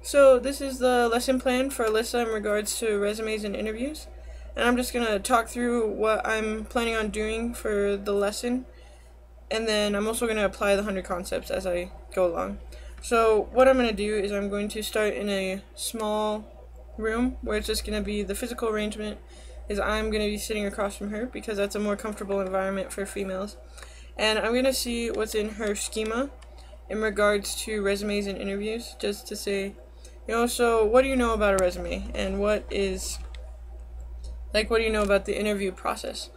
So this is the lesson plan for Alissa in regards to resumes and interviews. And I'm just going to talk through what I'm planning on doing for the lesson. And then I'm also going to apply the 100 concepts as I go along. So what I'm going to do is I'm going to start in a small room where it's just going to be the physical arrangement is I'm going to be sitting across from her because that's a more comfortable environment for females. And I'm going to see what's in her schema in regards to resumes and interviews, just to say, so what do you know about a resume, and what do you know about the interview process,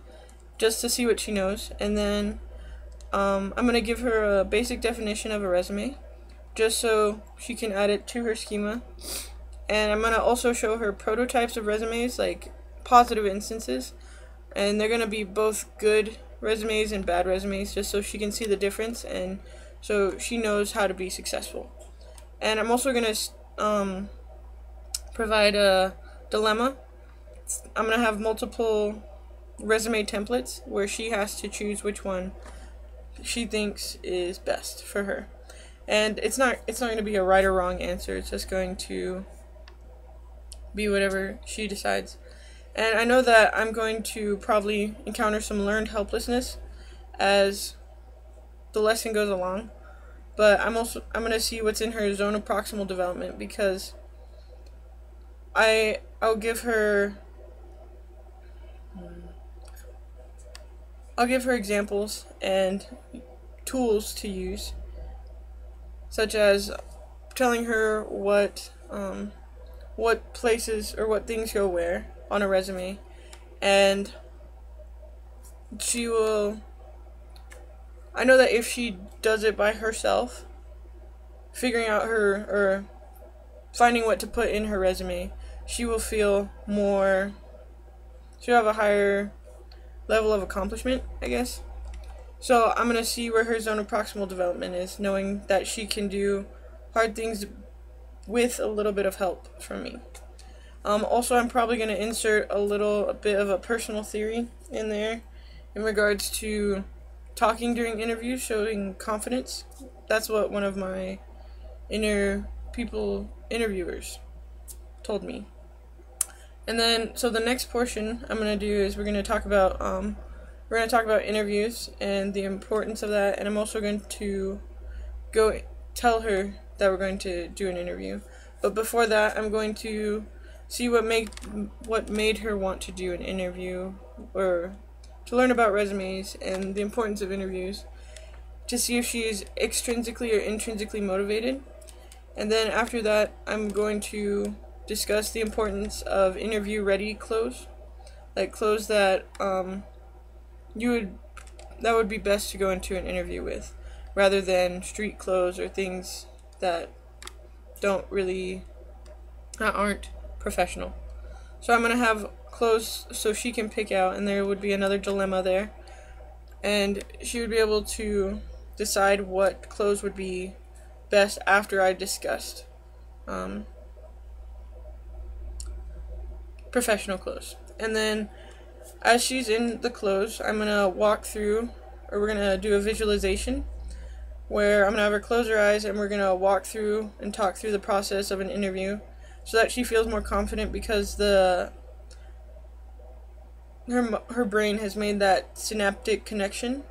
just to see what she knows. And then I'm going to give her a basic definition of a resume, just so she can add it to her schema. And I'm going to also show her prototypes of resumes, like positive instances, and they're going to be both good resumes and bad resumes, just so she can see the difference and so she knows how to be successful. And I'm also going to provide a dilemma. I'm going to have multiple resume templates where she has to choose which one she thinks is best for her. And it's not going to be a right or wrong answer. It's just going to be whatever she decides. And I know that I'm going to probably encounter some learned helplessness as the lesson goes along, but I'm going to see what's in her zone of proximal development, because I'll give her examples and tools to use, such as telling her what places or what things go where on a resume, and I know that if she does it by herself, figuring out or finding what to put in her resume, she'll have a higher level of accomplishment, I guess. So I'm going to see where her zone of proximal development is, knowing that she can do hard things with a little bit of help from me. Also, I'm probably going to insert a bit of a personal theory in there in regards to talking during interviews, showing confidence. That's what one of my interviewers told me. And then, so the next portion I'm going to do is we're going to talk about interviews and the importance of that, and I'm also going to go tell her that we're going to do an interview. But before that, I'm going to see what made her want to do an interview, or to learn about resumes and the importance of interviews, to see if she's extrinsically or intrinsically motivated. And then after that, I'm going to discuss the importance of interview-ready clothes, like clothes that would be best to go into an interview with, rather than street clothes or things that aren't professional. So I'm going to have clothes so she can pick out, and there would be another dilemma there, and she would be able to decide what clothes would be best after I discussed professional clothes. And then as she's in the clothes, I'm going to we're going to do a visualization where I'm going to have her close her eyes, and we're going to walk through and talk through the process of an interview so that she feels more confident, because her brain has made that synaptic connection,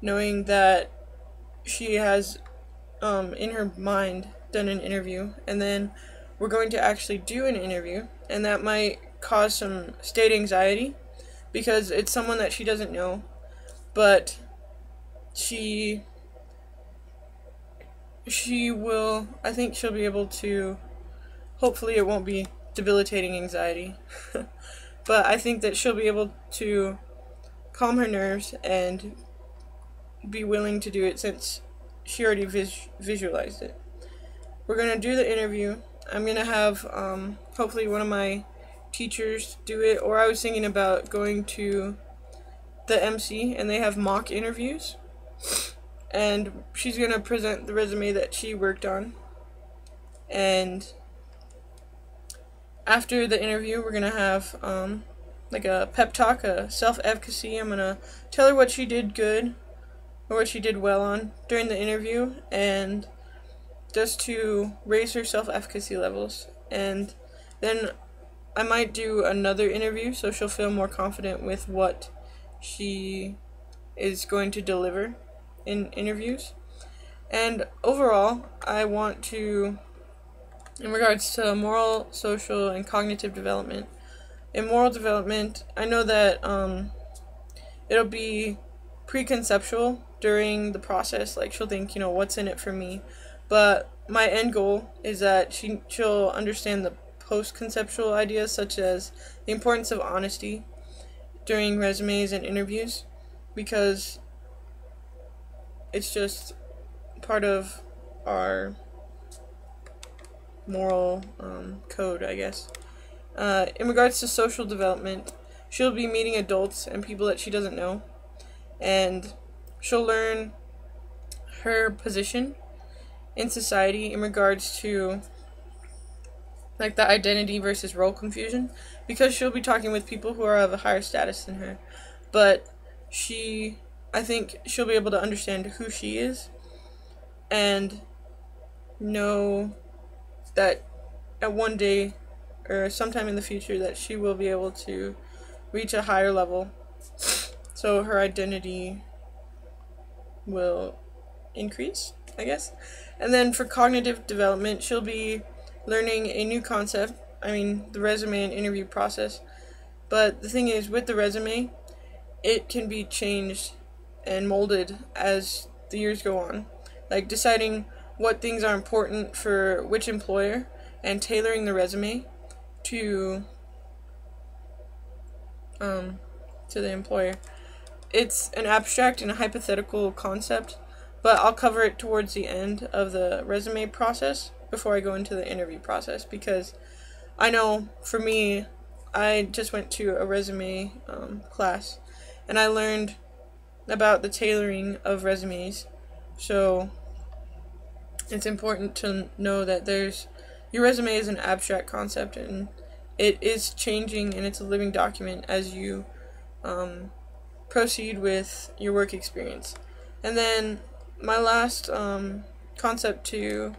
knowing that she has in her mind done an interview. And then we're going to actually do an interview, and that might cause some state anxiety because it's someone that she doesn't know, but I think she'll be able to, hopefully it won't be debilitating anxiety, but I think that she'll be able to calm her nerves and be willing to do it since she already visualized it. We're going to do the interview. I'm going to have hopefully one of my teachers do it, or I was thinking about going to the MC, and they have mock interviews, and she's going to present the resume that she worked on. And after the interview, we're going to have like a pep talk, a self-efficacy. I'm going to tell her what she did good or what she did well on during the interview, and just to raise her self-efficacy levels. And then I might do another interview so she'll feel more confident with what she is going to deliver in interviews. And overall, I want to, in regards to moral, social, and cognitive development, in moral development, I know that it'll be preconceptual during the process. Like, she'll think, what's in it for me? But my end goal is that she'll understand the post-conceptual ideas, such as the importance of honesty during resumes and interviews, because it's just part of our moral code, I guess. In regards to social development, she'll be meeting adults and people that she doesn't know, and she'll learn her position in society in regards to like the identity versus role confusion, because she'll be talking with people who are of a higher status than her. But I think she'll be able to understand who she is and know that at one day or sometime in the future that she will be able to reach a higher level, so her identity will increase, I guess. And then for cognitive development, she'll be learning a new concept, the resume and interview process. But the thing is, with the resume, it can be changed and molded as the years go on. Like deciding what things are important for which employer and tailoring the resume to the employer. It's an abstract and a hypothetical concept, but I'll cover it towards the end of the resume process before I go into the interview process, because I know for me, I just went to a resume class and I learned about the tailoring of resumes. So it's important to know that your resume is an abstract concept and it is changing, and it's a living document as you proceed with your work experience. And then my last concept to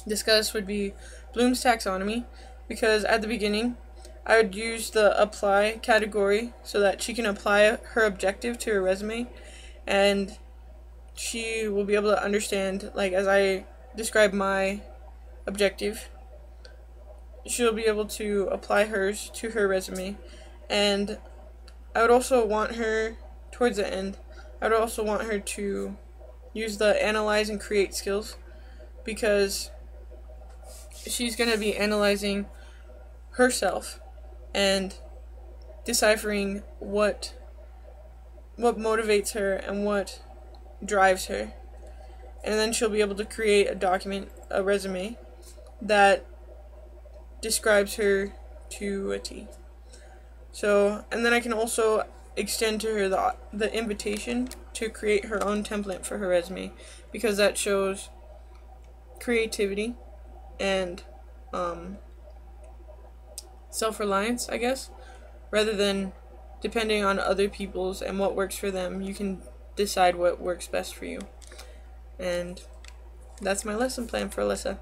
discuss would be Bloom's taxonomy, because at the beginning I would use the apply category so that she can apply her objective to her resume, and she will be able to understand, like, as I describe my objective, she'll be able to apply hers to her resume. And I would also want her, towards the end, I would also want her to use the analyze and create skills, because she's going to be analyzing herself and deciphering what motivates her and what drives her. And then she'll be able to create a document, a resume, that describes her to a T. So, and then I can also extend to her the invitation to create her own template for her resume, because that shows creativity and self-reliance, I guess. Rather than depending on other people's and what works for them, you can decide what works best for you. And that's my lesson plan for Alissa.